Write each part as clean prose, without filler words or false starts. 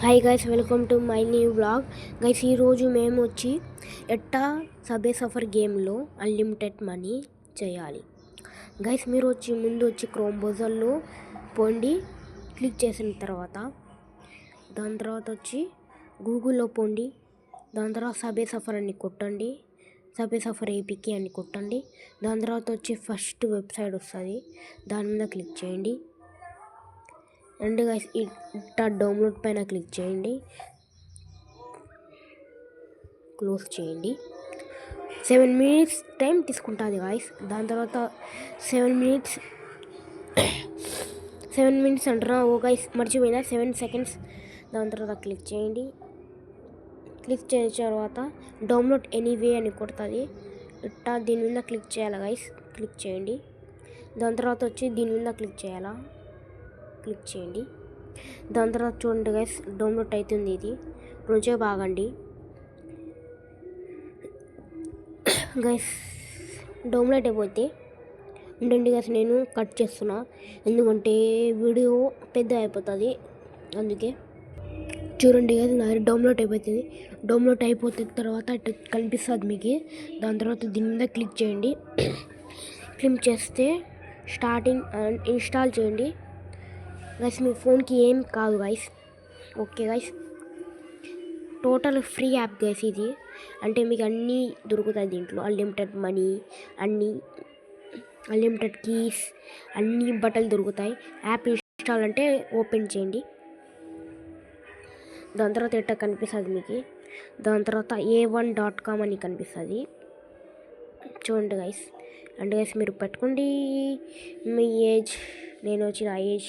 Hi guys, welcome to my new blog. Guys, ఈరోజు మేము వచ్చి ఎట్టా సబే సఫర్ గేమ్లో అన్లిమిటెడ్ మనీ చేయాలి. గైస్, మీరు ముందు వచ్చి క్రోమ్ బ్రౌజర్లో పోండి. క్లిక్ చేసిన తర్వాత దాని తర్వాత వచ్చి గూగుల్లో పోండి. దాని తర్వాత సబే సఫర్ అని కొట్టండి. సబే సఫర్ ఏపీకే అని కొట్టండి. దాని తర్వాత వచ్చి ఫస్ట్ వెబ్సైట్ వస్తుంది, దాని మీద క్లిక్ చేయండి. అండ్ గైస్, ఇట్లా డౌన్లోడ్ పైన క్లిక్ చేయండి, క్లోజ్ చేయండి. 7 minutes టైం తీసుకుంటుంది గైస్. దాని తర్వాత 7 minutes అంటారా? ఓ గైస్, మర్చిపోయినా 7 seconds. దాని తర్వాత క్లిక్ చేయండి. క్లిక్ చేసిన తర్వాత డౌన్లోడ్ ఎనీవే అని కొడుతుంది. ఇట్టా దీని మీద క్లిక్ చేయాలి గైస్. క్లిక్ చేయండి. దాని తర్వాత వచ్చి దీని మీద క్లిక్ చేయాలా, క్లిక్ చేయండి. దాని తర్వాత చూడండి గైస్, డౌన్లోడ్ అవుతుంది. ఇది కొంచెం బాగండి గైస్. డౌన్లోడ్ అయిపోతే ఉండండి గైస్, నేను కట్ చేస్తున్నా ఎందుకంటే వీడియో పెద్ద అయిపోతుంది, అందుకే. చూడండి గైస్, నాది డౌన్లోడ్ అయిపోతుంది. డౌన్లోడ్ అయిపోతున్న తర్వాత ఇట్లా కనిపిస్తుంది మీకు. దాని తర్వాత దీని మీద క్లిక్ చేయండి. క్లిక్ చేస్తే స్టార్టింగ్ అండ్ ఇన్స్టాల్ చేయండి గైస్. మీ ఫోన్కి ఏం కాదు guys. Okay guys, total free app guys ఇది. అంటే మీకు అన్నీ దొరుకుతాయి దీంట్లో. అన్లిమిటెడ్ మనీ, అన్నీ అన్లిమిటెడ్ కీస్, అన్ని బట్టలు దొరుకుతాయి. యాప్ ఇన్స్టాల్ అంటే ఓపెన్ చేయండి. దాని తర్వాత ఎట్లా కనిపిస్తుంది మీకు. దాని తర్వాత a1.com అని కనిపిస్తుంది, చూడండి గైస్. అంటే గైస్, మీరు పెట్టుకోండి మీ ఏజ్. నేను వచ్చిన ఏజ్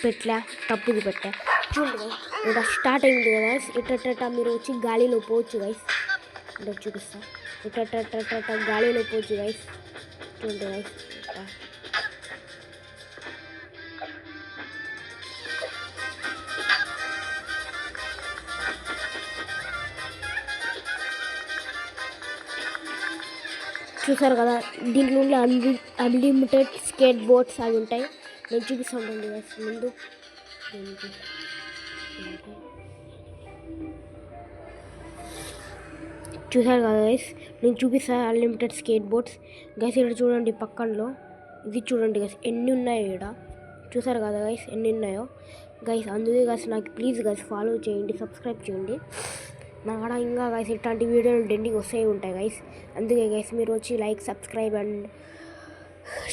పెట్టా, తప్పుది పెట్టా. చూడండి ఇట్లా స్టార్ట్ అయింది కదా. ఇట్ట మీరు వచ్చి గాలిలో పోవచ్చు గైస్. అంటే చూపిస్తా. ఇట్ట గాలిలో పోవచ్చు గైస్. చూడండి గైస్, చూసారు కదా. దీంట్లో అన్లిమిటెడ్ స్కేట్ బోర్డ్స్ అవి ఉంటాయి. నేను చూపిస్తాను గైస్ ముందు. చూసారు కదా గైస్, నేను చూపిస్తాను అన్లిమిటెడ్ స్కేట్ బోర్డ్స్ గైస్. ఇక్కడ చూడండి పక్కనలో, ఇది చూడండి గైస్ ఎన్ని ఉన్నాయో ఇక్కడ. చూసారు కదా గైస్ ఎన్ని ఉన్నాయో గైస్. అందుకే గైస్ నాకు ప్లీజ్ గైస్ ఫాలో చేయండి, సబ్స్క్రైబ్ చేయండి. నా కాడ ఇంకా గైస్ ఇట్లాంటి వీడియోలు డెండింగ్ వస్తూ ఉంటాయి గైస్. అందుకే గైస్ మీరు వచ్చి లైక్, సబ్స్క్రైబ్ అండ్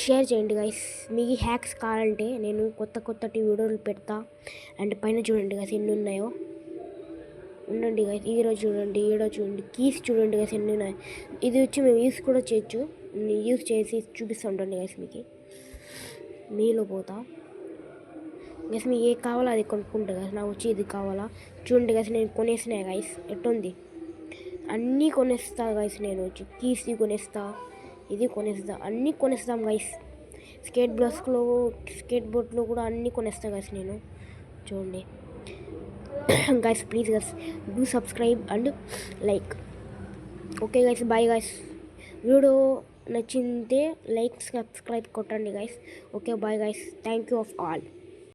షేర్ చేయండి గైస్. మీకు హ్యాక్స్ కావాలంటే నేను కొత్తటి వీడియోలు పెడతా. అండ్ పైన చూడండి గైస్ ఎన్ని ఉన్నాయో. ఉండండి గైస్, ఈరోజు చూడండి, ఈరోజు చూడండి, కీస్ చూడండి గైస్ ఎన్ని ఉన్నాయి. ఇది వచ్చి మేము యూస్ కూడా చేయొచ్చు. నేను యూస్ చేసి చూపిస్తూ ఉంటాను గైస్ మీకు. మీలో పోతా గైస్, మీకు ఏ కావాలో అది కొనుక్కుంటా గైస్. నాకు వచ్చి ఇది కావాలా. చూడండి గైస్, నేను కొనేసినా గైస్. ఎట్టుంది, అన్నీ కొనేస్తా గైస్. నేను వచ్చి కీస్ కొనేస్తా, ఇది కొనేస్తా, అన్నీ కొనేస్తాం గైస్. స్కేట్ బోర్డ్లో కూడా అన్నీ కొనేస్తా గైస్ నేను. చూడండి guys, please guys do subscribe and like. Okay guys, bye guys. Video నచ్చితే లైక్, సబ్స్క్రైబ్ కొట్టండి guys. Okay, bye guys. Thank you of all.